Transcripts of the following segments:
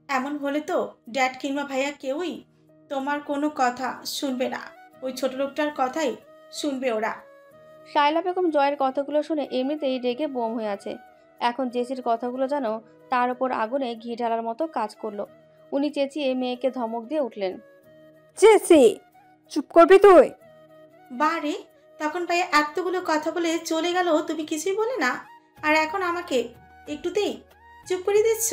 এমন হলে তো ড্যাড কিংবা ভাইয়া কেউই তোমার কোনো কথা শুনবে না। ওই ছোট লোকটার কথাই শুনবে ওরা। শায়লা বেগম জয়ের কথাগুলো শুনে এমনিতেই রেগে বোম হয়ে আছে। এখন জেসির কথাগুলো যেন তার উপর আগুনে ঘি ঢালার মতো কাজ করলো। উনি চেঁচিয়ে মেয়েকে ধমক দিয়ে উঠলেন। জেসি, চুপ করবি তুই? বারে, তখন ভাইয়া এতগুলো কথা বলে চলে গেল, তুমি কিছুই বলে না, আর এখন আমাকে একটুতেই চুপ করে দিচ্ছ।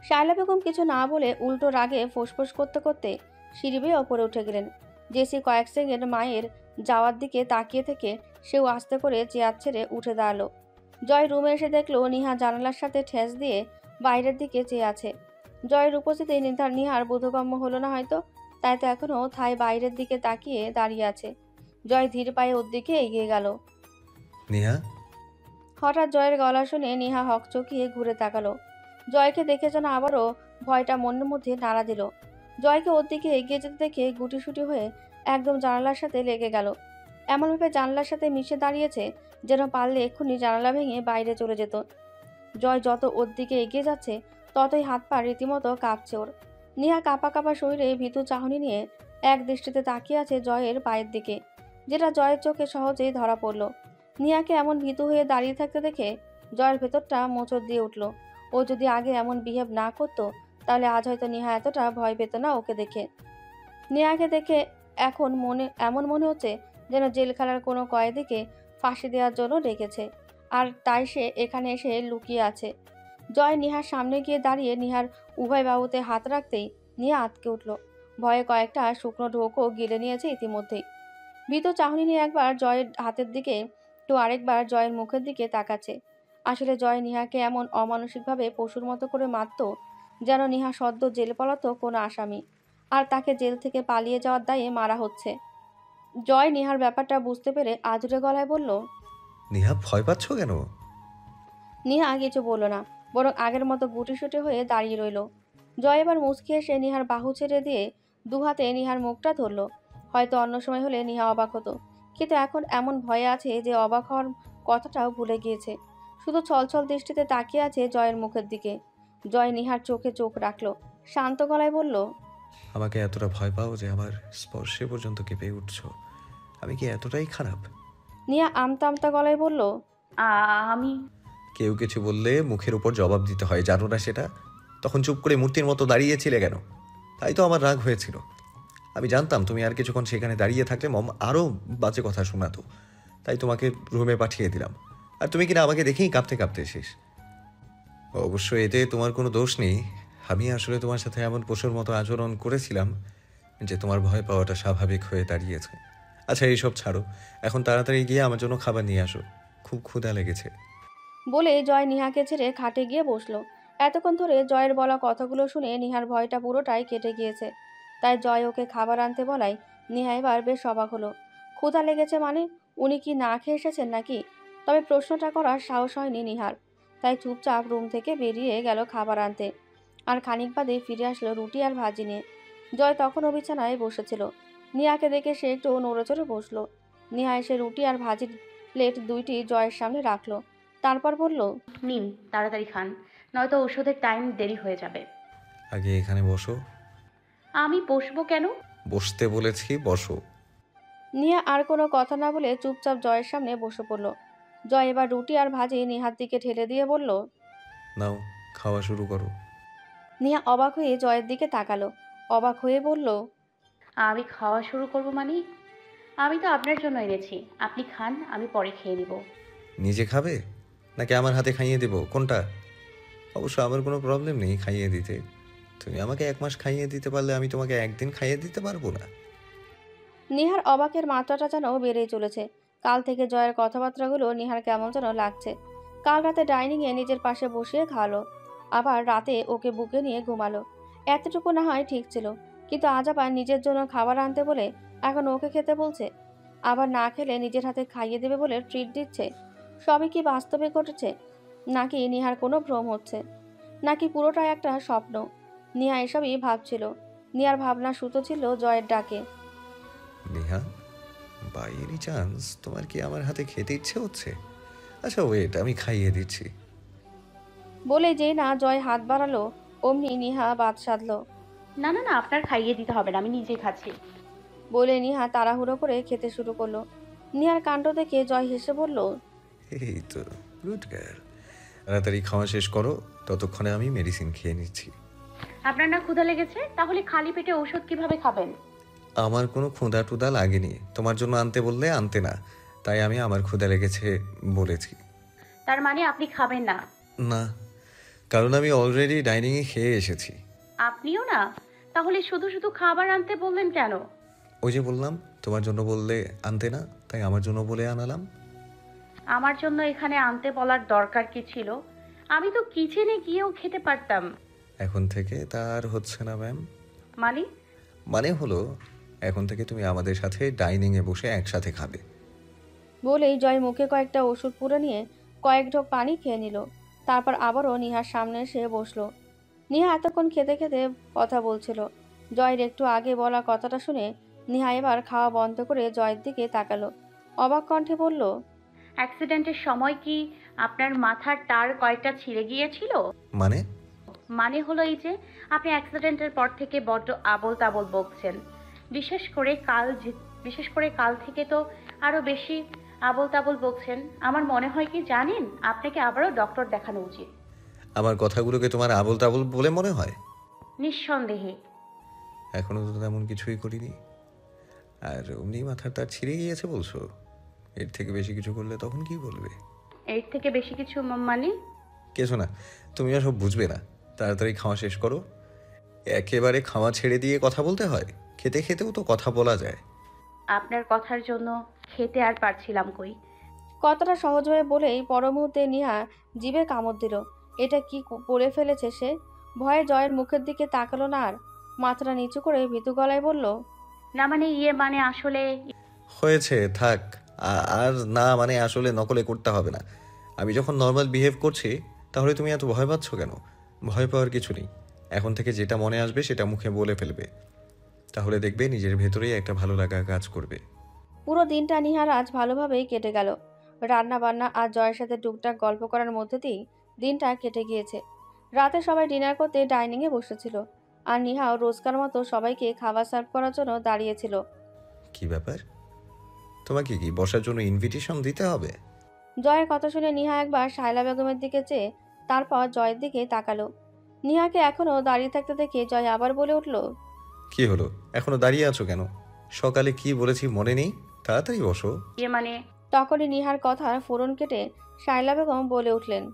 শায়লা বেগম কিছু না বলে উল্টো রাগে ফোঁসফোঁস করতে করতে সিঁড়ি বেয়ে ওপরে উঠে গেলেন। জেসি কয়েক সেকেন্ড মায়ের যাওয়ার দিকে তাকিয়ে থেকে সেও আস্তে করে চেয়ার ছেড়ে উঠে দাঁড়ালো। জয় রুমে এসে দেখলো নিহা জানালার সাথে ঠেস দিয়ে বাইরের দিকে চেয়ে আছে। জয়ের উপস্থিতি নিহার বোধগম্য হলো না হয়তো, তাই তো এখনও থাই বাইরের দিকে তাকিয়ে দাঁড়িয়ে আছে। জয় ধীর পায়ে ওর দিকে এগিয়ে গেল। নেহা, হঠাৎ জয়ের গলা শুনে নিহা হকচকিয়ে ঘুরে তাকালো। জয়কে দেখে যেন আবারও ভয়টা মনের মধ্যে নাড়া দিল। জয়কে ওর দিকে এগিয়ে যেতে দেখে গুটিসুটি হয়ে একদম জানালার সাথে লেগে গেল। এমনভাবে জানালার সাথে মিশে দাঁড়িয়েছে যেন পারলে এক্ষুনি জানালা ভেঙে বাইরে চলে যেত। জয় যত ওর দিকে এগিয়ে যাচ্ছে ততই হাত পা রীতিমতো কাঁপছে ওর। নিহা কাঁপা কাঁপা শরীরে ভীতু চাহনি নিয়ে এক দৃষ্টিতে তাকিয়ে আছে জয়ের পায়ের দিকে, যেটা জয়ের চোখে সহজেই ধরা পড়ল। নিহাকে এমন ভীতু হয়ে দাঁড়িয়ে থাকতে দেখে জয়ের ভেতরটা মোচড় দিয়ে উঠল। ও যদি আগে এমন বিহেভ না করতো তাহলে আজ হয়তো নিহা এতটা ভয় পেত না ওকে দেখে। নেহাকে দেখে এখন এমন মনে হচ্ছে যেন জেলখানার কোনো কয়েদিকে ফাঁসি দেওয়ার জন্য ডেকেছে, আর তাই সে এখানে এসে লুকিয়ে আছে। জয় নিহার সামনে গিয়ে দাঁড়িয়ে নিহার উভয় বাহুতে হাত রাখতেই নিহা আঁতকে উঠল। ভয়ে কয়েকটা শুকনো ঢোকও গিলে নিয়েছে ইতিমধ্যেই। ভীত চাহনি নিয়ে একবার জয়ের হাতের দিকে তো আরেকবার জয়ের মুখের দিকে তাকাচ্ছে। আসলে জয় নিহাকে এমন অমানসিকভাবে পশুর মতো করে মারত যেন নিহা সদ্য জেল পলাতক কোনো আসামি, আর তাকে জেল থেকে পালিয়ে যাওয়ার দায়ে মারা হচ্ছে। জয় নিহার ব্যাপারটা বুঝতে পেরে আদুরে গলায় বলল। নেহা ভয় পাচ্ছ কেন? নিহা কিছু বলল না, বরং আগের মতো গুটিসুটি হয়ে দাঁড়িয়ে রইল। জয় এবার মুচকি এসে নিহার বাহু ছেড়ে দিয়ে দুহাতে নিহার মুখটা ধরল। হয়তো অন্য সময় হলে নিহা অবাক হতো, কিন্তু এখন এমন ভয়ে আছে যে অবাক হওয়ার কথাটাও ভুলে গিয়েছে। শুধু ছলছল দৃষ্টিতে তাকিয়ে আছে জয়ের মুখের দিকে। জয় নিহার চোখে চোখ রাখল, শান্ত গলায় বলল। আমাকে এতটা ভয় পাও যে আমার স্পর্শে পর্যন্ত কেঁপে উঠছো? আমি কি এতটাই খারাপ? নিহা আমতা আমতা গলায় বলল। আমি কেউ কিছু বললে মুখের উপর জবাব দিতে হয়, জানো না সেটা? তখন চুপ করে মূর্তির মতো দাঁড়িয়েছিলে কেন? তাই তো আমার রাগ হয়েছিল। আমি জানতাম তুমি আর কিছুক্ষণ সেখানে দাঁড়িয়ে থাকলে মম আরও বাজে কথা শোনাতো, তাই তোমাকে রুমে পাঠিয়ে দিলাম। আর তুমি কিনা আমাকে দেখেই কাঁপতে কাঁপতে শেষ। অবশ্য এতে তোমার কোনো দোষ নেই। আমি আসলে তোমার সাথে এমন পশুর মতো আচরণ করেছিলাম যে তোমার ভয় পাওয়াটা স্বাভাবিক হয়ে দাঁড়িয়েছে। আচ্ছা, এইসব ছাড়ো, এখন তাড়াতাড়ি গিয়ে আমার জন্য খাবার নিয়ে আসো, খুব ক্ষুধা লেগেছে। বলে জয় নিহাকে ছেড়ে খাটে গিয়ে বসলো। এতক্ষণ ধরে জয়ের বলা কথাগুলো শুনে নিহার ভয়টা পুরোটাই কেটে গিয়েছে। তাই জয় ওকে খাবার আনতে বলায় নিহা এবার বেশ অবাক হলো। ক্ষুধা লেগেছে মানে? উনি কি না খেয়ে এসেছেন নাকি? তবে প্রশ্নটা করার সাহস হয়নি নিহার, তাই চুপচাপ রুম থেকে বেরিয়ে গেল খাবার আনতে। আর খানিক বাদে ফিরে আসলো রুটি আর ভাজি নিয়ে। জয় তখনও বিছানায় বসেছিল। নিহাকে দেখে সে একটু নড়েচড়ে বসলো। নিহা এসে রুটি আর ভাজির প্লেট দুইটি জয়ের সামনে রাখলো, তারপর বলল। নিন, তাড়াতাড়ি খান, নয়তো ঔষধের টাইম দেরি হয়ে যাবে। আগে এখানে বসো। আমি বসবো কেন? বসতে বলেছি, বসো। নিহা আর কোনো কথা না বলে চুপচাপ জয়ের সামনে বসে পড়ল। জয় এবার রুটি আর ভাজি নিহার দিকে ঠেলে দিয়ে বলল। নাও, খাওয়া শুরু করো। নিহা অবাক হয়ে জয়ের দিকে তাকালো, অবাক হয়ে বলল। আমি খাওয়া শুরু করব মানে? আমি তো আপনার জন্য এনেছি, আপনি খান, আমি পরে খেয়ে নিব। নিজে খাবে নাকি আমার হাতে খাইয়ে দেবো, কোনটা? অবশ্য আমার কোনো প্রবলেম নেই খাইয়ে দিতে। তুমি আমাকে 1 মাস খাইয়ে দিতে পারলে আমি তোমাকে একদিন খাইয়ে দিতে পারবো না? নিহার অবাকের মাত্রাটা যেন বেড়েই চলেছে। কাল থেকে জয়ের কথাবার্তাগুলো নিহার কেমন যেন লাগছে। কাল রাতে ডাইনিংয়ে নিজের পাশে বসিয়ে খাওয়ালো, আবার রাতে ওকে বুকে নিয়ে ঘুমালো। এতটুকু না হয় ঠিক ছিল, কিন্তু আজ আবার নিজের জন্য খাবার আনতে বলে এখন ওকে খেতে বলছে। আবার না খেলে নিজের হাতে খাইয়ে দেবে বলে ট্রিট দিচ্ছে। সবই কি বাস্তবে ঘটেছে, নাকি নিহার কোনো ভ্রম হচ্ছে, নাকি পুরোটাই একটা স্বপ্ন? নিহা এসবই ভাবছিল। নিহার ভাবনা সুতো ছিল জয়ের ডাকে। নেহা, বাই এনি চান্স তোমার কি আমার হাতে খেতে ইচ্ছে হচ্ছে? আচ্ছা ওয়েট, আমি খাইয়ে দিচ্ছি। বলে যেই না জয় হাত বাড়ালো অমনি নিহা বাদ সাধলো। না না না, আপনার খাইয়ে দিতে হবে না, আমি নিজে খাচ্ছি। বলে নিহা তাড়াহুড়ো করে খেতে শুরু করলো। নিহার কাণ্ড দেখে জয় হেসে বলল, এই তো গুড গার্ল, তাড়াতাড়ি খাওয়া শেষ করো, ততক্ষণে আমি মেডিসিন খেয়ে নিচ্ছি। আপনার না ক্ষুধা লেগেছে? তাহলে খালি পেটে ঔষধ কিভাবে খাবেন? আমার কোনো ক্ষুধা টুধা লাগেনি, তোমার জন্য আনতে বললে আনতে না, তাই আমি আমার ক্ষুধা লেগেছে বলেছি। তার মানে আপনি খাবেন না? না, কারণ আমি অলরেডি ডাইনিংয়ে খেয়ে এসেছি। আপনিও না? তাহলে শুধু শুধু খাবার আনতে বললেন কেন? ওই যে বললাম তোমার জন্য বললে আনতে না, তাই আমার জন্য বলে আনালাম। আমার জন্য এখানে আনতে বলার দরকার কি ছিল? আমি তো কিচেনে গিয়েও খেতে পারতাম। এখন থেকে তার হচ্ছে না ম্যাম। মানে? মানে হলো এখন থেকে তুমি আমাদের সাথে ডাইনিংয়ে বসে একসাথে খাবে। বলেই জয় মুখে কয়েকটা ওষুধ পুরে নিয়ে কয়েক ঢোক পানি খেয়ে নিল। তারপর আবারও নিহার সামনে এসে বসলো। নিহা এতক্ষণ খেতে খেতে কথা বলছিল। জয়ের একটু আগে বলা কথাটা শুনে নিহা এবার খাওয়া বন্ধ করে জয়ের দিকে তাকালো। অবাক কণ্ঠে বলল, অ্যাক্সিডেন্টের সময় কি আপনার মাথার তার কয়েকটা ছিঁড়ে গিয়েছিল? মানে? মানে হলো এই যে আপনি অ্যাক্সিডেন্টের পর থেকে বড্ড আবোল তাবোল বকছেন। বিশেষ করে কাল থেকে তো আরো বেশি আবোল তাবোল বকছেন। আমার মনে হয় কি জানেন, আপনাকে আবারও ডক্টর দেখানো উচিত। আমার কথাগুলোকে তোমার আবোল তাবোল বলে মনে হয়? নিঃসন্দেহে। এখনো তো তেমন কিছুই করিনি, আর অমনি মাথার তার ছিঁড়ে গিয়েছে বলছো? এর থেকে বেশি কিছু করলে তখন কি বলবে? এর থেকে বেশি কিছু মানে? কিছু না, তুমি সব বুঝবে না। তাড়াতাড়ি খাওয়া শেষ করো। একেবারে খাওয়া ছেড়ে দিয়ে কথা বলতে হয়? খেতে খেতেও তো কথা বলা যায়। আপনার কথার জন্য খেতে আর পারছিলাম কই। কথাটা সহজভাবে বলেই পর মুহূর্তে নিহা জিভে কামড় দিল। এটা কি করে ফেলেছে সে? ভয়ে জয়ের মুখের দিকে তাকালো না আর। মাথাটা নিচু করে ভীতু গলায় বলল, না মানে মানে আসলে হয়েছে, থাক। আর না মানে আসলে নকলে করতে হবে না। আমি যখন নর্মাল বিহেভ করছি তাহলে তুমি এত ভয় পাচ্ছ কেন? ভয় পাওয়ার কিছু নেই। এখন থেকে যেটা মনে আসবে সেটা মুখে বলে ফেলবে, তাহলে দেখবে নিজের ভেতরেই একটা ভালো লাগা কাজ করবে। পুরো দিনটা নিহার আজ ভালোভাবেই কেটে গেল। রান্না বান্না আর জয়ের সাথে টুকটাক গল্প করার মধ্যে দিয়েই দিনটা কেটে গিয়েছে। রাতে সবাই ডিনার করতে ডাইনিংয়ে বসেছিল। আর নিহাও রোজকার মতো সবাইকে খাবার সার্ভ করার জন্য দাঁড়িয়েছিল। কি ব্যাপার, তোমাকে কি বসার জন্য ইনভিটেশন দিতে হবে? জয়ের কথা শুনে নিহা একবার শায়লা বেগমের দিকে চেয়ে তারপর জয়ের দিকে তাকালো। নিহাকে এখনো দাঁড়িয়ে থাকতে দেখে জয় আবার বলে উঠল, কি হলো, এখনো দাঁড়িয়ে আছো কেন? সকালে কি বলেছি মনে নেই? তাড়াতাড়ি বসো। মানে তখনই নিহার কথার ফোড়ন কেটে শায়লা বেগম বলে উঠলেন,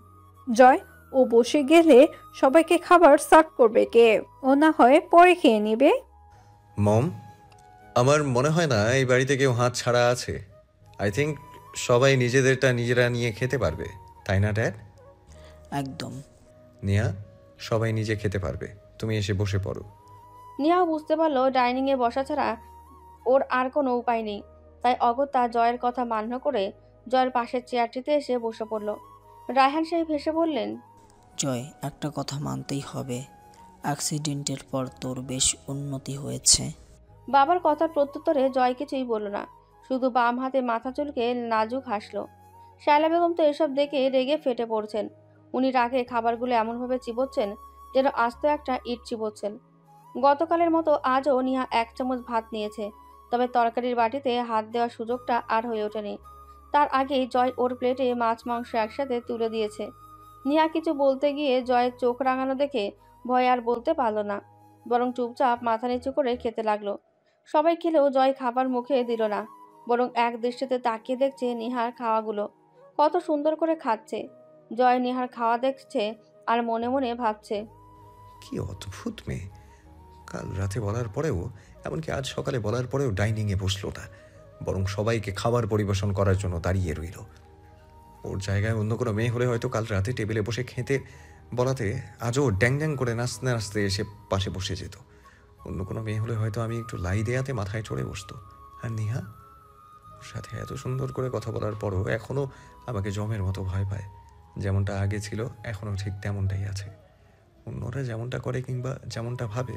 জয়, ও বসে গেলে সবাইকে খাবার সার্ভ করবে কে? ও না হয় পরে খেয়ে নেবে। মম, আমার মনে হয় না এই বাড়িতে কেউ হাত ছাড়া আছে। আই থিঙ্ক সবাই নিজেদেরটা নিজেরা নিয়ে খেতে পারবে, তাই না ড্যাড? একদম। নিয়া, সবাই নিজে খেতে পারবে, তুমি এসে বসে পড়ো। নিহাও বুঝতে পারলো ডাইনিংয়ে বসা ছাড়া ওর আর কোনো উপায় নেই। তাই অগত্যা জয়ের কথা মান্য করে জয়ের পাশের চেয়ারটিতে এসে বসে পড়ল। রায়হান সাহেব হেসে বললেন, জয়, একটা কথা মানতেই হবে, অ্যাক্সিডেন্টের পর তোর বেশ উন্নতি হয়েছে। বাবার কথার প্রত্যুত্তরে জয় কিছুই বলল না, শুধু বাম হাতে মাথা চুলকে নাজুক হাসলো। শায়লা বেগম তো এসব দেখে রেগে ফেটে পড়ছেন। উনি রাগে খাবারগুলো এমনভাবে চিবোচ্ছেন যেন আস্ত একটা ইট চিবোচ্ছেন। গতকালের মতো আজও নিহা 1 চামচ ভাত নিয়েছে, তবে তরকারির বাটিতে হাত দেওয়ার সুযোগটা আর হয়ে ওঠেনি। তার আগেই জয় ওর প্লেটে মাছ মাংস একসাথে তুলে দিয়েছে। নিহা কিছু বলতে গিয়ে জয়ের চোখ রাঙানো দেখে ভয় আর বলতে পারল না, বরং চুপচাপ মাথা নিচু করে খেতে লাগলো। সবাই খেলেও জয় খাবার মুখে দিল না, বরং এক দৃষ্টিতে তাকিয়ে দেখছে নিহার খাওয়াগুলো। কত সুন্দর করে খাচ্ছে। জয় নিহার খাওয়া দেখছে আর মনে মনে ভাবছে, কি অদ্ভুত মেয়ে, কাল রাতে বলার পরেও, এমনকি আজ সকালে বলার পরেও ডাইনিংয়ে বসলো না, বরং সবাইকে খাবার পরিবেশন করার জন্য দাঁড়িয়ে রইল। ওর জায়গায় অন্য কোনো মেয়ে হলে হয়তো কাল রাতে টেবিলে বসে খেতে বলাতে আজও ড্যাং ড্যাং করে নাচতে নাচতে এসে পাশে বসে যেত। অন্য কোনো মেয়ে হলে হয়তো আমি একটু লাই দেয়াতে মাথায় চড়ে বসতো। আর নিহা, ওর সাথে এত সুন্দর করে কথা বলার পরও এখনও আমাকে জমের মতো ভয় পায়। যেমনটা আগে ছিল এখনও ঠিক তেমনটাই আছে। অন্যরা যেমনটা করে কিংবা যেমনটা ভাবে,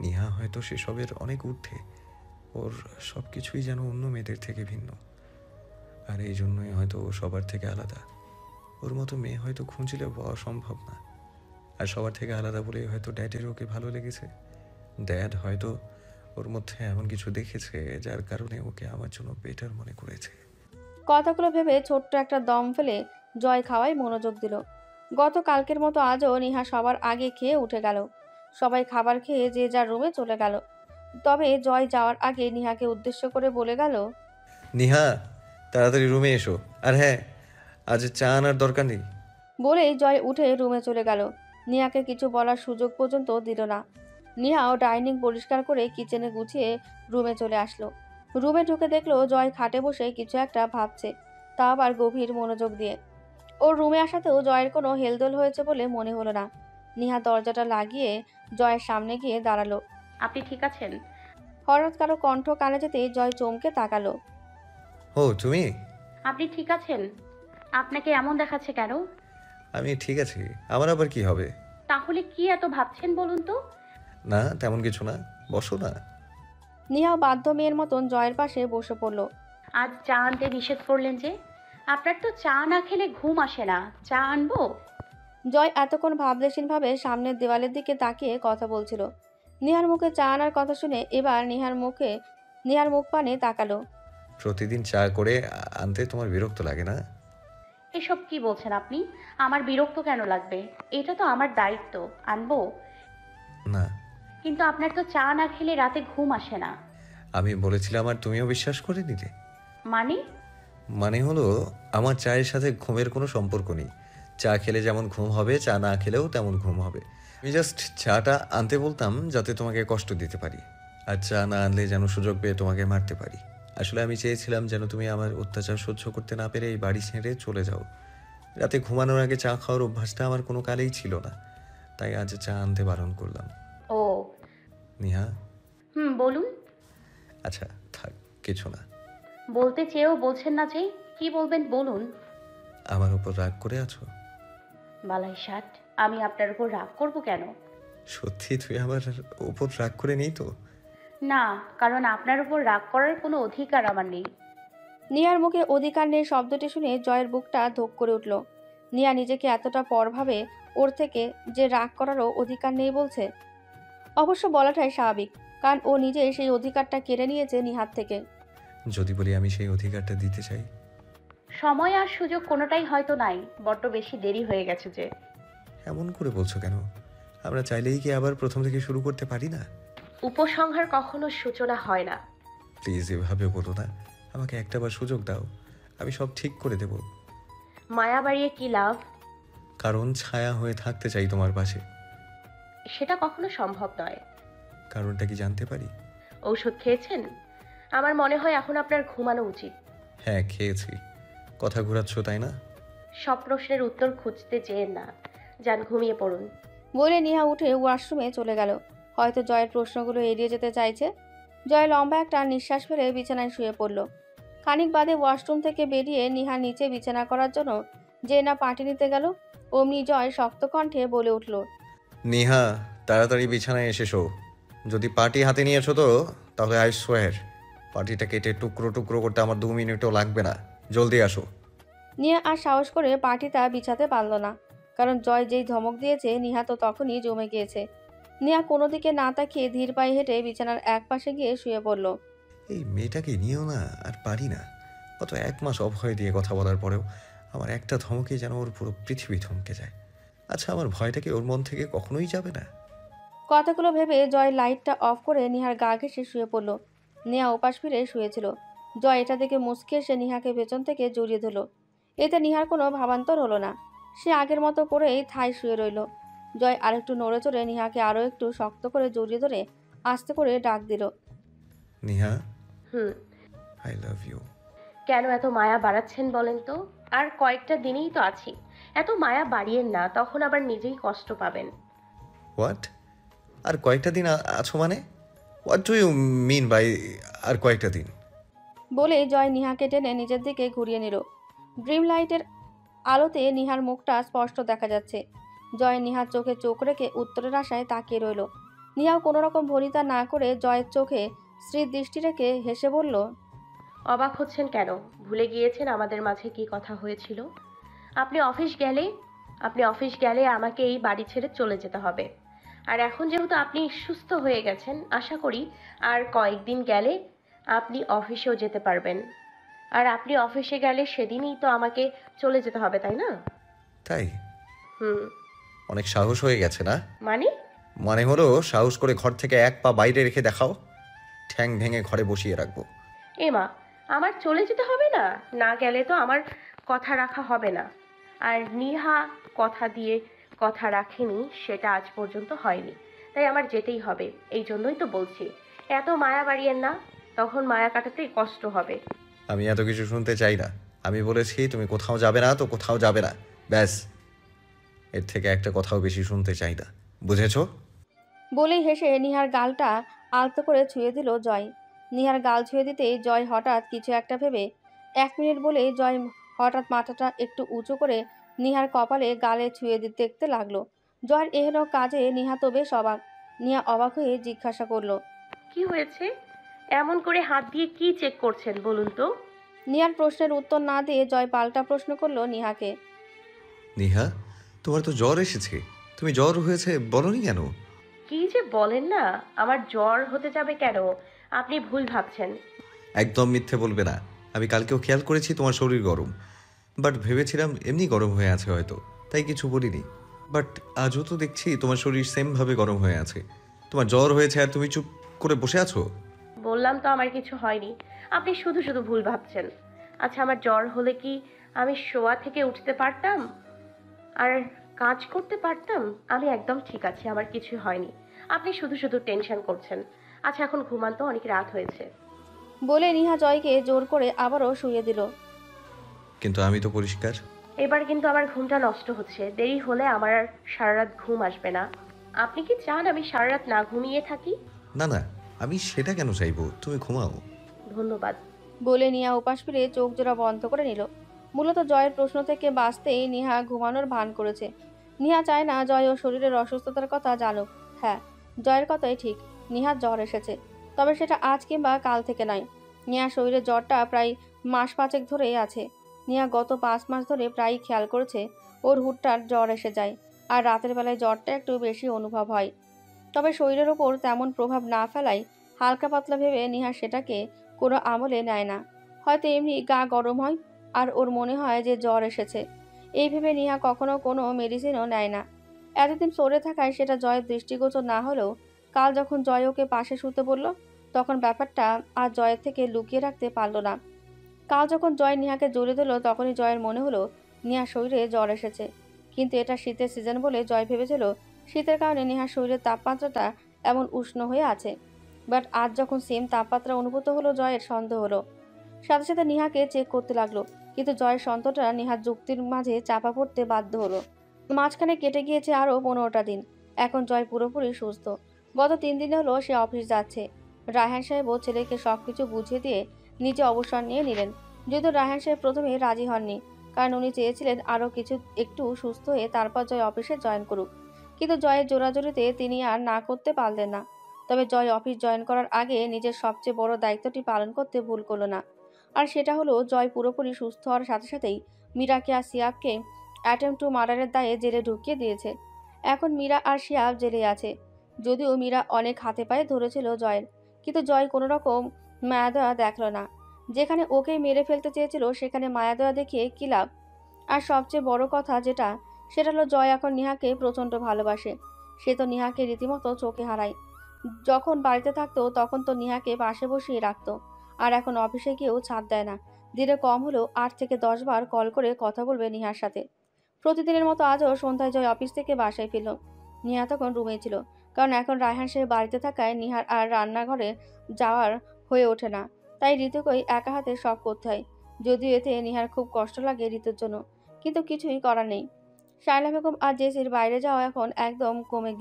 নিহা হয়তো সেসবের অনেক ঊর্ধ্বে। ওর সব কিছুই যেন অন্য মেয়েদের থেকে ভিন্ন, আর এই জন্যই হয়তো ও সবার থেকে আলাদা। ও ওর মতো মেয়ে হয়তো খুঁজলে পাওয়া সম্ভব না। আর সবার থেকে আলাদা বলে হয়তো ড্যাডের ওকে ভালো লেগেছে। ড্যাড হয়তো ওর মধ্যে এমন কিছু দেখেছে যার কারণে ওকে আমার জন্য বেটার মনে করেছে। কথাগুলো ভেবে ছোট্ট একটা দম ফেলে জয় খাওয়ায় মনোযোগ দিল। গতকালকের মতো আজও নিহা সবার আগে খেয়ে উঠে গেল। সবাই খাবার খেয়ে যে যার রুমে চলে গেল। তবে জয় যাওয়ার আগে নিহাকে উদ্দেশ্য করে বলে গেল, নিহা, তাড়াতাড়ি রুমে এসো। আর হ্যাঁ, আজ চা আনার দরকার নেই। বলেই জয় উঠে রুমে চলে গেল। নিহাকে কিছু বলার সুযোগ পর্যন্ত দিল না। নিহাও ডাইনিং পরিষ্কার করে কিচেনে গুছিয়ে রুমে চলে আসলো। রুমে ঢুকে দেখলো জয় খাটে বসে কিছু একটা ভাবছে, তা আবার গভীর মনোযোগ দিয়ে। ওর রুমে আসাতেও জয়ের কোনো হেলদোল হয়েছে বলে মনে হলো না। নিহা দরজাটা লাগিয়ে জয়ের সামনে গিয়ে দাঁড়ালো। আপনি ঠিক আছেন? হঠাৎ কারো কণ্ঠ কানে যেতেই জয় চমকে তাকালো। ও তুমি? আপনি ঠিক আছেন? আপনাকে এমন দেখাচ্ছে কেন? আমি ঠিক আছি। আমার আবার কি হবে? তাহলে কি এত ভাবছেন বলুন তো? না, তেমন কিছু না। বসো না। নিহা বাধ্য মেয়ের মতন জয়ের পাশে বসে পড়ল। আজ চা আনতে নিষেধ করলেন যে? আপনার তো চা না খেলে ঘুম আসে না। চা আনবো? জয় এতক্ষণ ভাবলেশীনভাবে সামনের দেওয়ালের দিকে তাকিয়ে কথা বলছিল। নিহার মুখে চা আনার কথা শুনে এবার নিহার মুখ পানে তাকালো। প্রতিদিন চা করে আনতে তোমার বিরক্ত লাগে না? এসব কি বলছেন আপনি? আমার বিরক্ত কেন লাগবে? এটা তো আমার দায়িত্ব। আনবো? না। কিন্তু আপনার তো চা না খেলে রাতে ঘুম আসে না। আমি বলেছিলাম আর তুমিও বিশ্বাস করে নিলে। মানে? মানে হলো, আমার চায়ের সাথে ঘুমের কোনো সম্পর্ক নেই। চা খেলে যেমন ঘুম হবে, চা না খেলেও তেমন ঘুম হবে। আমি জাস্ট চাটা আনতে বলতাম যাতে তোমাকে কষ্ট দিতে পারি, আর চা না আনলে যেন সুযোগ পেয়ে তোমাকে মারতে পারি। আসলে আমি চেয়েছিলাম যেন তুমি আমার অত্যাচার সহ্য করতে না পেরে এই বাড়ি ছেড়ে চলে যাও। রাতে ঘুমানোর আগে চা খাওয়ার অভ্যাসটা আমার কোনো কালেই ছিল না, তাই আজ চা আনতে বারণ করলাম। ও নিহা। বলুন। আচ্ছা থাক, কিছু না। বলতে চেয়েও বলছেন না যে? কি বলবেন বলুন। আমার উপর রাগ করে আছো? বালাই ষাট, আমি আপনার উপর রাগ করব কেন? সত্যি তুই আমার উপর রাগ করে নেই তো? না, কারণ আপনার উপর রাগ করার কোনো অধিকার আমার নেই। নিহার মুখে অধিকার নেই শব্দটি শুনে জয়ের বুকটা ধোক করে উঠল। নিহা নিজেকে এতটা পর ভাবে ওর থেকে যে রাগ করারও অধিকার নেই বলছে। অবশ্য বলাটাই স্বাভাবিক, কারণ ও নিজে সেই অধিকারটা কেড়ে নিয়েছে নিহার থেকে। যদি বলি আমি সেই অধিকারটা দিতে চাই? সময় আর সুযোগ কোনোটাই হয়তো নাই, বড্ড বেশি দেরি হয়ে গেছে যে। এমন করে বলছো কেন? আমরা চাইলেই কি আবার প্রথম থেকে শুরু করতে পারি না? উপসংহার কখনো সূচনা হয় না। প্লিজ এভাবে বলো না। আমাকে একটাবার সুযোগ দাও, আমি সব ঠিক করে দেব। মায়া বাড়িয়ে কি লাভ? কারণ ছায়া হয়ে থাকতে চাই তোমার পাশে। সেটা কখনো সম্ভব নয়। কারণটা কি জানতে পারি? ঔষধ খেয়েছেন? আমার মনে হয় এখন আপনার ঘুমানো উচিত। হ্যাঁ খেয়েছি। কথা ঘোরাচ্ছ তাই না? সব প্রশ্নের উত্তর খুঁজতে যেন না, যান ঘুমিয়ে পড়ুন। বলে নিহা উঠে ওয়াশরুমে চলে গেল। হয়তো জয়ের প্রশ্নগুলো এড়িয়ে যেতে চাইছে। জয় লম্বা একটা নিঃশ্বাস ফেলে বিছানায় শুয়ে পড়ল। খানিক বাদে ওয়াশরুম থেকে বেরিয়ে নিহা নিচে বিছানা করার জন্য যে না পাটি নিতে গেল, অমনি জয় শক্ত কণ্ঠে বলে উঠল, নিহা, তাড়াতাড়ি বিছানায় এসেছো। যদি পার্টি হাতে নিয়েছো তো তাহলে আই সোয়ার পার্টিটা কেটে টুকরো টুকরো করতে আমার 2 মিনিটও লাগবে না। জলদি আসো। নিহা আর সাহস করে পাটিটা বিছাতে পারল না, কারণ জয় যেই ধমক দিয়েছে নিহা তো তখনই জমে গিয়েছে। নিহা কোনো দিকে না তাকিয়ে ধীর পায়ে হেঁটে বিছানার এক পাশে গিয়ে শুয়ে পড়ল। এই মেয়েটাকে নিয়েও না আর পারি না। গত 1 মাস অভয় দিয়ে কথা বলার পরেও আমার একটা ধমকে যেন ওর পুরো পৃথিবী থমকে যায়। আচ্ছা আমার ভয়টা কি ওর মন থেকে কখনোই যাবে না? কথাগুলো ভেবে জয় লাইটটা অফ করে নিহার গা ঘেঁষে শুয়ে পড়ল। নেহা ওপাশ ফিরে শুয়েছিল। জয় এটা দেখে মুচকে এসে নিহাকে পেছন থেকে জড়িয়ে ধরল। এতে নিহার কোনো ভাবান্তর হলো না। সে আগের মতো করেই ঠায় শুয়ে রইল। জয় আরেকটু নড়ে চড়ে নিহাকে আরও একটু শক্ত করে জড়িয়ে ধরে আস্তে করে ডাক দিল, নিহা, হুম। I love you. কেন এত মায়া বাড়াচ্ছেন বলেন তো? আর কয়েকটা দিনেই তো আছি। এত মায়া বাড়িয়েন না, তখন আবার নিজেই কষ্ট পাবেন। হোয়াট? আর কয়েকটা দিন আছো মানে? What do you mean by আর কয়েকটা দিন? বলে জয় নিহাকে টেনে নিজের দিকে ঘুরিয়ে নিল। ড্রিম লাইটের আলোতে নিহার মুখটা স্পষ্ট দেখা যাচ্ছে। জয় নিহার চোখে চোখ রেখে উত্তরের আশায় তাকিয়ে রইল। নিহাও কোনো রকম ভনিতা না করে জয়ের চোখে স্ত্রীর দৃষ্টি রেখে হেসে বলল, অবাক হচ্ছেন কেন? ভুলে গিয়েছেন আমাদের মাঝে কি কথা হয়েছিল? আপনি অফিস গেলে আমাকে এই বাড়ি ছেড়ে চলে যেতে হবে। আর এখন যেহেতু আপনি সুস্থ হয়ে গেছেন, আশা করি আর কয়েকদিন গেলে আপনি অফিসেও যেতে পারবেন। আর আপনি অফিসে গেলে সেদিনই তো আমাকে চলে যেতে হবে, তাই না? তাই? হুম। অনেক সাহস হয়ে গেছে না? মানে? মানে হলো সাহস করে ঘর থেকে এক পা বাইরে রেখে দেখাও, ঠ্যাং ভেঙে ঘরে বসিয়ে রাখবো। এমা, আমার চলে যেতে হবে না? না গেলে তো আমার কথা রাখা হবে না। আর নিহা কথা দিয়ে কথা রাখেনি, সেটা আজ পর্যন্ত হয়নি, তাই আমার যেতেই হবে। এই জন্যই তো বলছি, এত মায়া বাড়িয়েন না, তখন মায়া কাটাতে কষ্ট হবে। আমি এত কিছু শুনতে চাই না। আমি বলেছি তুমি কোথাও যাবে না তো কোথাও যাবে না, ব্যাস। এর থেকে একটা কথাও বেশি শুনতে চাই না, বুঝেছো? বলেই হেসে নিহার গালটা আলতো করে ছুঁয়ে দিল জয়। নিহার গাল ছুঁয়ে দিতেই জয় হঠাৎ কিছু একটা ভেবে 1 মিনিট বলেই জয় হঠাৎ মাথাটা একটু উঁচু করে নিহার কপালে গালে ছুঁয়ে দেখতে লাগলো। জয়ের এহেন কাজে নিহা তো বেশ অবাক। নিহা অবাক হয়ে জিজ্ঞাসা করলো, কি হয়েছে? এমন করে হাত দিয়ে কি চেক করছেন বলুন তো? নিহার প্রশ্নের উত্তর না দিয়ে জয় পাল্টা প্রশ্ন করলো নিহাকে। নিহা, তোমার তো জ্বর এসেছে, তুমি জ্বর হয়েছে বলনি কেন? কি যে বলেন না, আমার জ্বর হতে যাবে কেন? আপনি ভুল ভাবছেন। একদম মিথ্যে বলবে না। আমি কালকেও খেয়াল করেছি তোমার শরীর গরম, বাট ভেবেছিলাম এমনি গরম হয়ে আছে হয়তো, তাই কিছু বলিনি। বাট আজও তো দেখছি তোমার শরীর সেমভাবে গরম হয়ে আছে। তোমার জ্বর হয়েছে আর তুমি চুপ করে বসে আছো। বললাম তো আমার কিছু হয়নি, আপনি শুধু শুধু ভুল ভাবছেন। আচ্ছা, আমার জ্বর হলে কি আমি শোয়া থেকে উঠতে পারতাম আর কাজ করতে পারতাম? আমি একদম ঠিক আছি, আমার কিছু হয়নি। আপনি শুধু শুধু টেনশন করছেন। আচ্ছা, এখন ঘুমান তো, অনেক রাত হয়েছে। বলে নিহা জয়কে জোর করে আবারও শুইয়ে দিল। কিন্তু আমি তো পরিষ্কার। এবার কিন্তু আমার ঘুমটা নষ্ট হচ্ছে, দেরি হলে আমার আর সারা রাত ঘুম আসবে না। আপনি কি চান আমি সারা রাত না ঘুমিয়ে থাকি? না না, আমি সেটা কেন চাইবো, তুমি ঘুমাও। ধন্যবাদ। বলে নিহা উপাস ফিরে চোখ জোড়া বন্ধ করে নিল। মূলত জয়ের প্রশ্ন থেকে বাঁচতেই নিহা ঘুমানোর ভান করেছে। নিহা চায় না জয় ও শরীরের অসুস্থতার কথা জানুক। হ্যাঁ, জয়ের কথাই ঠিক, নিহার জ্বর এসেছে, তবে সেটা আজ কিংবা কাল থেকে নয়। নিহার শরীরে জ্বরটা প্রায় মাস 5 ধরেই আছে। নিহা গত 5 মাস ধরে প্রায়ই খেয়াল করেছে ওর হুটটার জ্বর এসে যায়, আর রাতের বেলায় জ্বরটা একটু বেশি অনুভব হয়। তবে শরীরের ওপর তেমন প্রভাব না ফেলায় হালকা পাতলা ভেবে নিহা সেটাকে কোনো আমলে নেয় না। হয়তো এমনি গা গরম হয় আর ওর মনে হয় যে জ্বর এসেছে, এই ভেবে নিহা কখনো কোনো মেডিসিনও নেয় না। এতদিন সরে থাকায় সেটা জয়ের দৃষ্টিগোচর না হলেও কাল যখন জয় ওকে পাশে শুতে বলল, তখন ব্যাপারটা আর জয়ের থেকে লুকিয়ে রাখতে পারল না। কাল যখন জয় নিহাকে জড়িয়ে দিল, তখনই জয়ের মনে হলো নিহার শরীরে জ্বর এসেছে। কিন্তু এটা শীতের সিজন বলে জয় ভেবেছিল শীতের কারণে নিহার শরীরের তাপমাত্রাটা এমন উষ্ণ হয়ে আছে। বাট আজ যখন সেম তাপমাত্রা অনুভূত হলো, জয়ের সন্দেহ হলো। সাথে সাথে নিহাকে চেক করতে লাগলো, কিন্তু জয়ের সন্দেহটা নিহার যুক্তির মাঝে চাপা পড়তে বাধ্য হলো। মাঝখানে কেটে গিয়েছে আরও 15টা দিন। এখন জয় পুরোপুরি সুস্থ। গত 3 দিন হলো সে অফিস যাচ্ছে। রায়হান সাহেবও ছেলেকে সবকিছু বুঝিয়ে দিয়ে নিজে অবসর নিয়ে নিলেন। যদিও রায়হান সাহেব প্রথমে রাজি হননি, কারণ উনি চেয়েছিলেন আরও একটু সুস্থ হয়ে তারপর জয় অফিসে জয়েন করুক। কিন্তু জয়ের জোরাজোরিতে তিনি আর না করতে পারলেন না। তবে জয় অফিস জয়েন করার আগে নিজের সবচেয়ে বড় দায়িত্বটি পালন করতে ভুল করল না। আর সেটা হলো জয় পুরোপুরি সুস্থ হওয়ার সাথে সাথেই মীরাকে আর সিয়াবকে অ্যাটেম্প টু মার্ডারের দায়ে জেলে ঢুকিয়ে দিয়েছে। এখন মীরা আর সিয়াব জেলে আছে। যদিও মীরা অনেক হাতে পায়ে ধরেছিল জয়ের, কিন্তু জয় কোনো রকম মায়াদয়া দেখল না। যেখানে ওকে মেরে ফেলতে চেয়েছিল সেখানে মায়াদয়া দেখিয়ে কী লাভ? আর সবচেয়ে বড় কথা সেটা হলো জয় এখন নিহাকে প্রচণ্ড ভালোবাসে। সে তো নিহাকে রীতিমতো চোখে হারায়। যখন বাড়িতে থাকতো তখন তো নিহাকে পাশে বসিয়ে রাখতো, আর এখন অফিসে গিয়েও ছাড় দেয় না। দিনে কম হলেও 8 থেকে 10 বার কল করে কথা বলবে নিহার সাথে। প্রতিদিনের মতো আজও সন্ধ্যায় জয় অফিস থেকে বাসায় ফিরল। নিহা তখন রুমেই ছিল, কারণ এখন রায়হান সাহেব বাড়িতে থাকায় নিহার আর রান্নাঘরে যাওয়ার হয়ে ওঠে না। তাই ঋতুকেই একা হাতে সব করতে হয়। যদিও এতে নিহার খুব কষ্ট লাগে ঋতুর জন্য, কিন্তু কিছুই করার নেই। শায়লা বেগম আর জেসির বাইরে যাওয়া এখন একদম কমে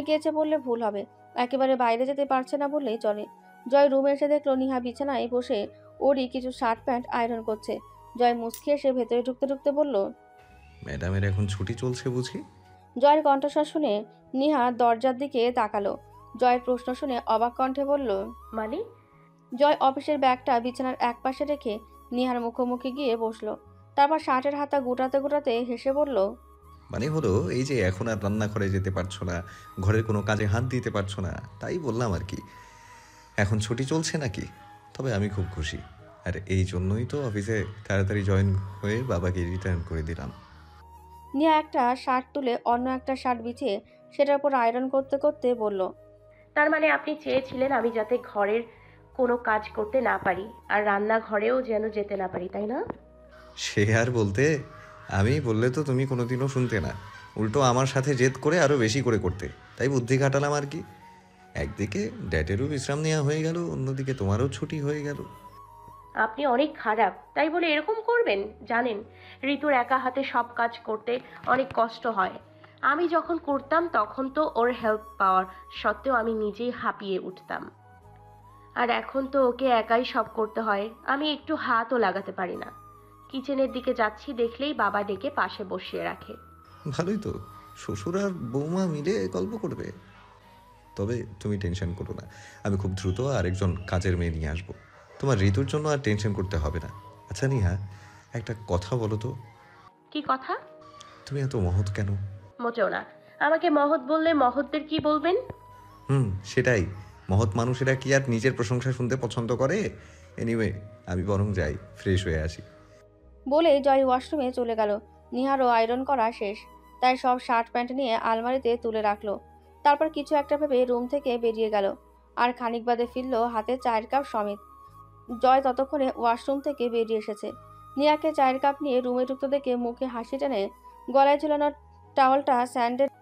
গিয়েছে বললে ভুল হবে। একেবারে বাইরে যেতে পারছে না বললেই চলে। জয় রুমে এসে দেখলো নিহা বিছানায় বসে ওরই কিছু শার্ট প্যান্ট আয়রন করছে। জয় মুচকি এসে ভেতরে ঢুকতে ঢুকতে বলল, ম্যাডামের এখন ছুটি চলছে বুঝি? জয়ের কণ্ঠস্বর শুনে নিহা দরজার দিকে তাকালো। জয়ের প্রশ্ন শুনে অবাক কণ্ঠে বলল, মানে? জয় অফিসের ব্যাগটা বিছানার একপাশে রেখে নিহার মুখোমুখি গিয়ে বসলো। তারপর শার্টের হাতা গোটাতে গোটাতে হেসে বলল, মানে হলো এই যে এখন আর রান্নাঘরে যেতে পারছো না, ঘরের কোনো কাজে হাত দিতে পারছো না, তাই বললাম আর কি। এখন ছুটি চলছে নাকি? তবে আমি খুব খুশি, আর এই জন্যই তো অফিসে তাড়াতাড়ি জয়েন হয়ে বাবাকে রিটার্ন করে দিলাম। নিয়া একটা শার্ট তুলে অন্য একটা শার্ট বিছিয়ে সেটার উপর আয়রন করতে করতে বলল, তার মানে আপনি চেয়েছিলেন আমি যাতে ঘরের কোনো কাজ করতে না পারি, আর রান্নাঘরেও যেন যেতে না পারি, তাই না? সে আর বলতে, আমি বললে তো তুমি কোনোদিনও শুনতে না, উল্টো আমার সাথে জেদ করে আরও বেশি করে করতে, তাই বুদ্ধি কাটালাম আর কি। একদিকে ড্যাডেরও বিশ্রাম নেওয়া হয়ে গেল, অন্যদিকে তোমারও ছুটি হয়ে গেল। আপনি অনেক খারাপ, তাই বলে এরকম করবেন? জানেন ঋতুর একা হাতে সব কাজ করতে অনেক কষ্ট হয়। আমি যখন করতাম তখন তো ওর হেল্প পাওয়ার সত্ত্বেও আমি নিজেই হাঁপিয়ে উঠতাম, আর এখন তো ওকে একাই সব করতে হয়, আমি একটু হাতও লাগাতে পারি না। কিচেনের দিকে যাচ্ছি দেখলেই বাবা ডেকে পাশে বসিয়ে রাখে। ভালোই তো, শ্বশুর আর বৌমা মিলে গল্প করবে। তবে তুমি টেনশন করো না, আমি খুব দ্রুত আরেকজন কাজের মেয়ে নিয়ে আসবো, তোমার ঋতুর জন্য আর টেনশন করতে হবে না। আচ্ছা নিহা, একটা কথা বলো তো। কি কথা? তুমি এত মহৎ কেন? মোটেও না। আমাকে মহৎ বললে মহৎদের কি বলবেন? সেটাই, মহৎ মানুষেরা কি আর নিজের প্রশংসা শুনতে পছন্দ করে? এনিওয়ে, আমি বরং যাই, ফ্রেশ হয়ে আসি। বলে জয় ওয়াশরুমে চলে গেল। নিহারও আয়রন করা শেষ, তাই সব শার্ট প্যান্ট নিয়ে আলমারিতে তুলে রাখলো। তারপর কিছু একটা ভেবে রুম থেকে বেরিয়ে গেল। আর খানিক বাদে ফিরল হাতে চায়ের কাপ সমেত। জয় ততক্ষণে ওয়াশরুম থেকে বেরিয়ে এসেছে। নিয়াকে চায়ের কাপ নিয়ে রুমে ঢুকতে দেখে মুখে হাসি টেনে গলায় ঝুলানো টাওয়ালটা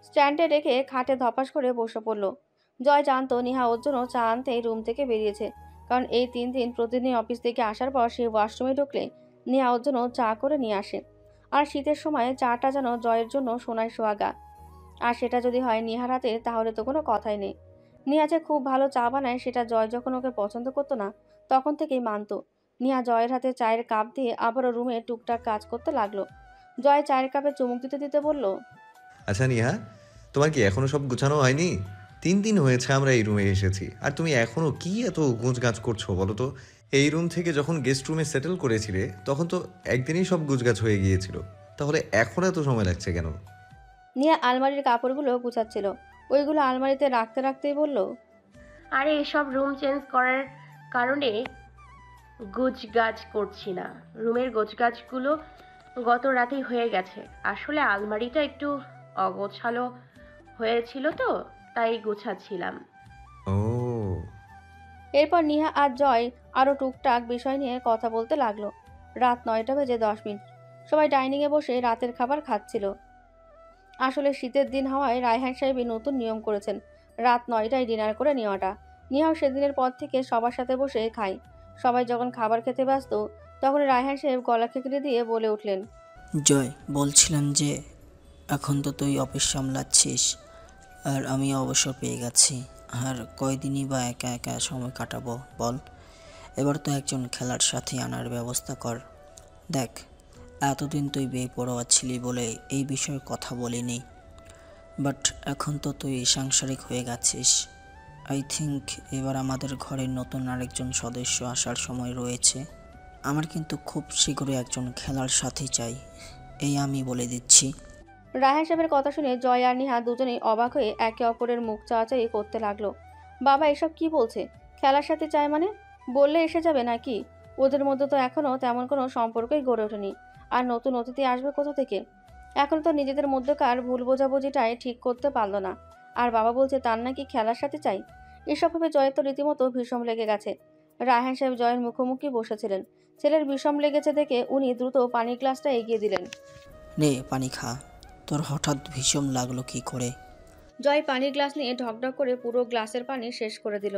স্ট্যান্ডে রেখে খাটে ধপাস করে বসে পড়ল। জয় জানতো নিহা ওর জন্য চা আনতেই রুম থেকে বেরিয়েছে, কারণ এই 3 দিন প্রতিদিন অফিস থেকে আসার পর সে ওয়াশরুমে ঢুকলে নিহা ওর জন্য চা করে নিয়ে আসে। আর শীতের সময় চাটা যেন জয়ের জন্য সোনায় সোহাগা। আর সেটা যদি হয় নিহার হাতে, তাহলে তো কোনো কথাই নেই। নিহা যে খুব ভালো চা বানায় সেটা জয় যখন ওকে পছন্দ করতো না তখন থেকেই মানতো। নিহা জয়ের হাতে চায়ের কাপ দিয়ে আবারও রুমে টুকটাক কাজ করতে লাগলো। জয় চায়ের কাপে চুমুক দিতে দিতে বলল, আচ্ছা নিহা, তোমার কি এখনো সব গুছানো হয়নি? 3 দিন হয়েছে আমরা এই রুমে এসেছি, আর তুমি এখনো কি এত গোছগাছ করছো বলো তো? এই রুম থেকে যখন গেস্ট রুমে সেটেল করেছিলে তখন তো একদিনেই সব গুছগাছ হয়ে গিয়েছিল, তাহলে এখন এত সময় লাগছে কেন? নিহা আলমারির কাপড়গুলো গুছাচ্ছিল, ওইগুলো আলমারিতে রাখতে রাখতেই বলল, আরে এসব রুম চেঞ্জ করার কারণে গোছগাছ করছি না, রুমের গোছগাছগুলো গত রাতেই হয়ে গেছে। আসলে আলমারিটা একটু অগোছালো হয়েছিল তো, তাই গোছাচ্ছিলাম। ও, এরপর নিহা আর জয় আরও টুকটাক বিষয় নিয়ে কথা বলতে লাগলো। রাত 9টা বেজে 10 মিনিট। সবাই ডাইনিংয়ে বসে রাতের খাবার খাচ্ছিল। আসলে শীতের দিন হওয়ায় রায়হান সাহেবই নতুন নিয়ম করেছেন রাত 9টায় ডিনার করে নেওয়াটা। নিহাও সেদিনের পর থেকে সবার সাথে বসে খায়। সবাই যখন খাবার খেতে ব্যস্ত তখন রায়হান সাহেব গলা খেকড়ে দিয়ে বলে উঠলেন, জয়, বলছিলাম যে এখন তো তুই অফিস সামলাচ্ছিস, আর আমি অবসর পেয়ে গেছি, আর কয়দিনই বা একা একা সময় কাটাবো বল? এবার তো একজন খেলার সাথে আনার ব্যবস্থা কর। দেখ, এতদিন তুই বেপরোয়া ছিলি বলে এই বিষয়ে কথা বলিনি, বাট এখন তো তুই সাংসারিক হয়ে গেছিস। আই থিঙ্ক এবার আমাদের ঘরে নতুন আরেকজন সদস্য আসার সময় রয়েছে। আমার কিন্তু খুব শীঘ্রই একজন খেলার সাথী চাই, এই আমি বলে দিচ্ছি। রায়হান সাহেবের কথা শুনে জয় আর নিহা দুজনেই অবাক হয়ে একে অপরের মুখ চাওয়াচাই করতে লাগলো। বাবা এসব কি বলছে? খেলার সাথে চায় মানে? বললে এসে যাবে নাকি? ওদের মধ্যে তো এখনও তেমন কোনো সম্পর্কই গড়ে ওঠেনি, আর নতুন অতিথি আসবে কোথা থেকে? এখন তো নিজেদের মধ্যকার ভুল বোঝাবুঝিটাই ঠিক করতে পারলো না, আর বাবা বলছে তার নাকি খেলার সাথে চাই। এসব ভাবে জয়ের তো রীতিমতো ভীষণ লেগে গেছে। রায়হান সাহেব জয়ের মুখোমুখি বসেছিলেন। ছেলের বিষম লেগেছে দেখে উনি দ্রুত পানির গ্লাসটা এগিয়ে দিলেন। নে পানি খা, তোর হঠাৎ ভীষণ লাগলো কি করে? জয় পানির গ্লাস নিয়ে ঢকঢক করে পুরো গ্লাসের পানি শেষ করে দিল।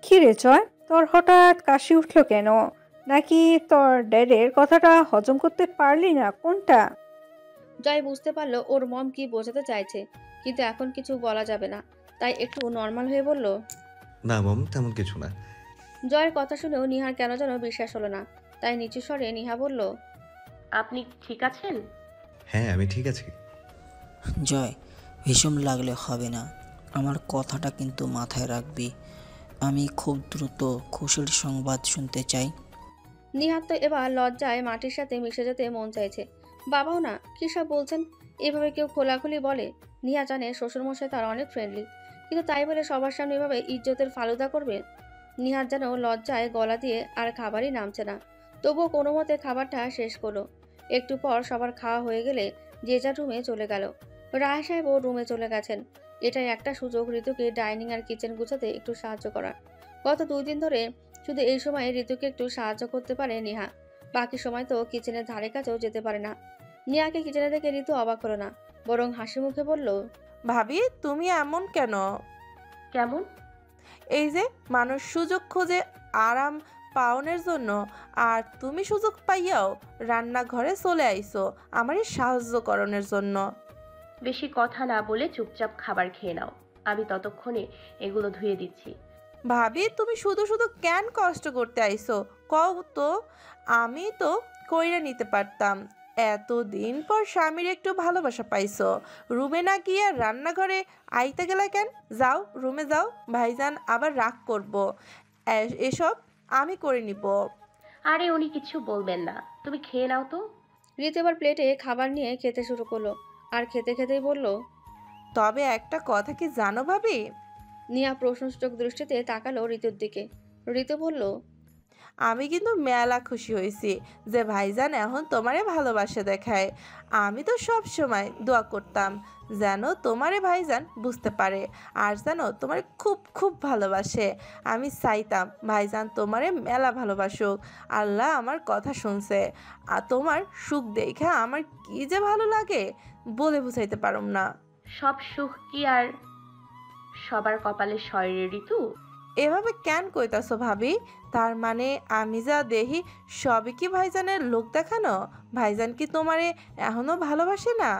কি রে জয়, তোর হঠাৎ কাশি উঠলো কেন? নাকি তোর ড্যাডের কথাটা হজম করতে পারলি না? কোনটা? জয় বুঝতে পারলো ওর মম কি বোঝাতে চাইছে, কিন্তু এখন কিছু বলা যাবে না, তাই একটু নর্মাল হয়ে বলল, না মম, তেমন কিছু না। জয়ের কথা শুনেও নিহার কেন যেন বিশ্বাস হলো না, তাই নিচু স্বরে নিহা বলল, আপনি ঠিক আছেন? হ্যাঁ, আমি ঠিক আছি। জয়, ভীষণ লাগলে হবে না, আমার কথাটা কিন্তু মাথায় রাখবি। আমি খুব দ্রুত খুশির সংবাদ শুনতে চাই। নিহার তো এবার লজ্জায় মাটির সাথে মিশে যেতে মন চাইছে। বাবাও না, কী সব বলছেন? এভাবে কেউ খোলাখুলি বলে? নিহা জানে শ্বশুরমশাই তার অনেক ফ্রেন্ডলি, কিন্তু তাই বলে সবার সামনে এভাবে ইজ্জতের ফালুদা করবে? নিহার যেন লজ্জায় গলা দিয়ে আর খাবারই নামছে না। তবুও কোনো মতে খাবারটা শেষ করলো। একটু পর সবার খাওয়া হয়ে গেলে যে যার রুমে চলে গেল। রায় সাহেবও রুমে চলে গেছেন। এটাই একটা সুযোগ ঋতুকে ডাইনিং আর কিচেন গুছাতে একটু সাহায্য করার। গত 2 দিন ধরে শুধু এই সময় ঋতুকে একটু সাহায্য করতে পারে নিহা। বাকি সময় তো কিচেনের ধারে কাছেও যেতে পারে না। নিহাকে কিচেনে দেখে ঋতু অবাক হলো না, বরং হাসি মুখে বলল, ভাবি তুমি এমন কেন? কেমন? এই যে মানুষ সুযোগ খোঁজে আরাম পাওনের জন্য, আর তুমি সুযোগ পাইয়াও রান্নাঘরে চলে আইছো আমারই সাহায্য করণের জন্য। বেশি কথা না বলে চুপচাপ খাবার খেয়ে নাও, আমি ততক্ষণে এগুলো ধুয়ে দিচ্ছি। ভাবি তুমি শুধু শুধু কেন কষ্ট করতে আইছো কও তো, আমি তো কইরা নিতে পারতাম। এতদিন পর স্বামীর একটু ভালোবাসা পাইছো, রুমে না গিয়ে রান্নাঘরে আইতে গেলা কেন? যাও রুমে যাও, ভাইজান আবার রাগ করব। এসব আমি করে নিব। আরে উনি কিছু বলবেন না, তুমি খেয়ে নাও তো। ঋতু এবার প্লেটে খাবার নিয়ে খেতে শুরু করলো, আর খেতে খেতেই বলল, তবে একটা কথা কি জানো ভাবি? নিহা প্রশ্নসূচক দৃষ্টিতে তাকালো ঋতুর দিকে। ঋতু বলল, আমি কিন্তু মেলা খুশি হয়েছি যে ভাইজান এখন তোমারে ভালোবাসে দেখায়। আমি তো সব সময় দোয়া করতাম যেন তোমারে ভাইজান বুঝতে পারে, আর যেন তোমারে খুব খুব ভালোবাসে। আমি চাইতাম ভাইজান তোমারে মেলা ভালোবাসুক। আল্লাহ আমার কথা শুনছে, আর তোমার সুখ দেখে আমার কি যে ভালো লাগে বলে বুঝাইতে পারুম না। সব সুখ কি আর সবার কপালে শরীরে ঋতু? এভাবে কেন কইতাছো ভাবি? তার মানে আমি যা দেহি সবই কি ভাইজানের লোক দেখানো? ভাইজান কি তোমারে এখনো ভালোবাসে না?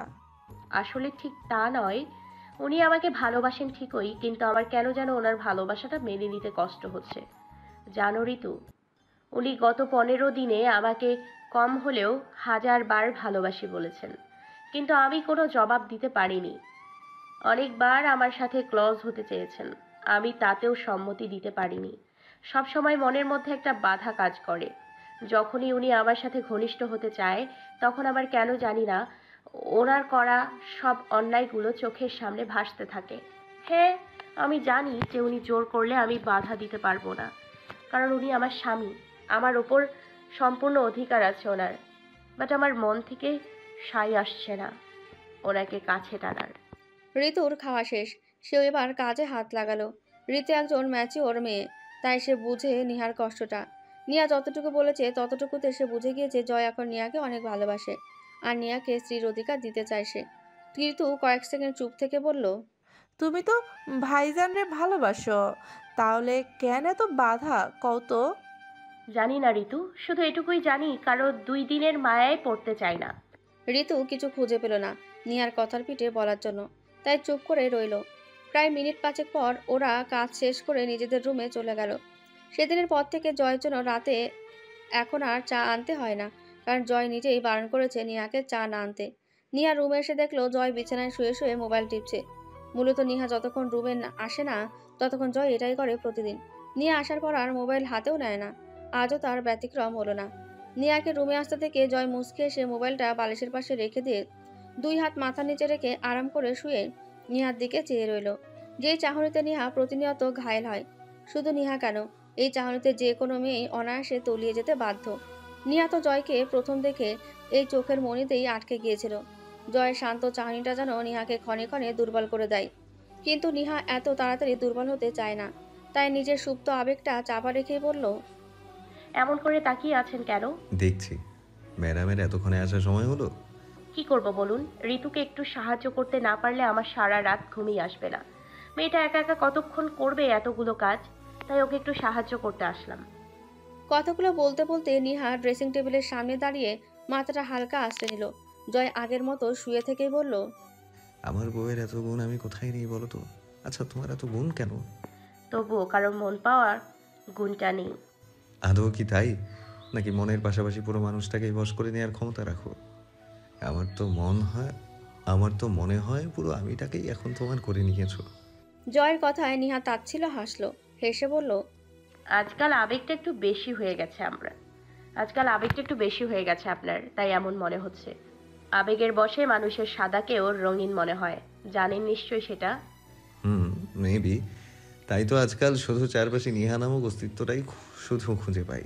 আসলে ঠিক তা নয়, উনি আমাকে ভালোবাসেন ঠিকই, কিন্তু আমার কেন যেন ওনার ভালোবাসাটা মেনে নিতে কষ্ট হচ্ছে। জানো ঋতু, উনি গত 15 দিনে আমাকে কম হলেও 1000 বার ভালোবাসি বলেছেন, কিন্তু আমি কোনো জবাব দিতে পারিনি। অনেকবার আমার সাথে ক্লোজ হতে চেয়েছেন, আমি তাতেও সম্মতি দিতে পারিনি। সব সময় মনের মধ্যে একটা বাধা কাজ করে। যখনই উনি আমার সাথে ঘনিষ্ঠ হতে চায়, তখন আমার কেন জানি না ওনার করা সব অন্যায়গুলো চোখের সামনে ভাসতে থাকে। হ্যাঁ, আমি জানি যে উনি জোর করলে আমি বাধা দিতে পারবো না, কারণ উনি আমার স্বামী, আমার ওপর সম্পূর্ণ অধিকার আছে ওনার। বাট আমার মন থেকে সাই আসছে না ওনাকে কাছে টানার। ঋতুর খাওয়া শেষ, সেও এবার কাজে হাত লাগালো। ঋতু একজন ম্যাচিওর মেয়ে, তাই সে বুঝে নিহার কষ্টটা। নিয়া যতটুকু বলেছে ততটুকুতে সে বুঝে গিয়েছে জয় এখন নিয়াকে অনেক ভালোবাসে, আর নিয়াকে স্ত্রীর অধিকার দিতে চায় সে। ঋতু কয়েক সেকেন্ড চুপ থেকে বলল, তুমি তো ভাইজানরে ভালোবাসো, তাহলে কেন এত বাধা কও তো? জানি না ঋতু, শুধু এটুকুই জানি, কারো 2 দিনের মায়ায় পড়তে চাই না। ঋতু কিছু খুঁজে পেল না নিয়ার কথার পিঠে বলার জন্য, তাই চুপ করে রইল। প্রায় মিনিট 5 পর ওরা কাজ শেষ করে নিজেদের রুমে চলে গেল। সেদিনের পর থেকে জয়ের জন্য রাতে এখন আর চা আনতে হয় না, কারণ জয় নিজেই বারণ করেছে নিহাকে চা না আনতে। নিহা রুমে এসে দেখলো জয় বিছানায় শুয়ে শুয়ে মোবাইল টিপছে। মূলত নিহা যতক্ষণ রুমে আসে না ততক্ষণ জয় এটাই করে প্রতিদিন। নিহা আসার পর আর মোবাইল হাতেও নেয় না, আজও তার ব্যতিক্রম হলো না। নিহাকে রুমে আসতে থেকে জয় মুচকে এসে মোবাইলটা বালিশের পাশে রেখে দিয়ে 2 হাত মাথার নিচে রেখে আরাম করে শুয়ে নিহার দিকে চেয়ে রইল। যেই চাহনিতে নিহা প্রতিনিয়ত ঘায়েল হয়। শুধু নিহা কেন, এই চাহনিতে যে কোনো মেয়ে অনায়াসে তলিয়ে যেতে বাধ্য। নিহা তো জয়কে প্রথম দেখে এই চোখের মনিতেই আটকে গিয়েছিল। জয়ের শান্ত চাহনিটা যেন নিহাকে ক্ষণে ক্ষণে দুর্বল করে দেয়, কিন্তু নিহা এত তাড়াতাড়ি দুর্বল হতে চায় না। তাই নিজের সুপ্ত আবেগটা চাপা রেখেই বলল, এমন করে তাকিয়ে আছেন কেন? দেখছি ম্যাডামের এতক্ষণে আসার সময় হলো। কি করব বলুন? ঋতুকে একটু সাহায্য করতে না পারলে আমার সারা রাত ঘুমিয়ে আসবে না। মেয়েটা একা একা কতক্ষণ করবে এতগুলো কাজ, তাই ওকে একটু সাহায্য করতে আসলাম। কথাগুলো বলতে বলতে নিহা ড্রেসিং টেবিলের সামনে দাঁড়িয়ে মাথাটা হালকা আঁচড়ে নিল। জয় আগের মতো শুয়ে থেকেই বলল, আমার বউয়ের এত গুণ আমি কোথায় নেই বলো তো? আচ্ছা তোমার এত গুণ কেন? তবুও কারো মন পাওয়ার গুণটা নেই। আদৌ কি তাই, নাকি মনের পাশাপাশি পুরো মানুষটাকেই বশ করে নেওয়ার ক্ষমতা রাখো? আমার তো মনে হয় পুরো আমিটাকেই এখন তোমার করে নিয়েছো। জয়ের কথায় নিহা তাচ্ছিল হাসলো, হেসে বলল, আজকাল আবেগটা একটু বেশি হয়ে গেছে আমরা। আজকাল আবেগটা একটু বেশি হয়ে গেছে আপনার, তাই এমন মনে হচ্ছে। আবেগের বশে মানুষের সাদাকেও রঙিন মনে হয়, জানেন নিশ্চয়ই সেটা। মেবি। তাই তো আজকাল শুধু চারপাশে নিহা নামক অস্তিত্বটাই শুধু খুঁজে পাই।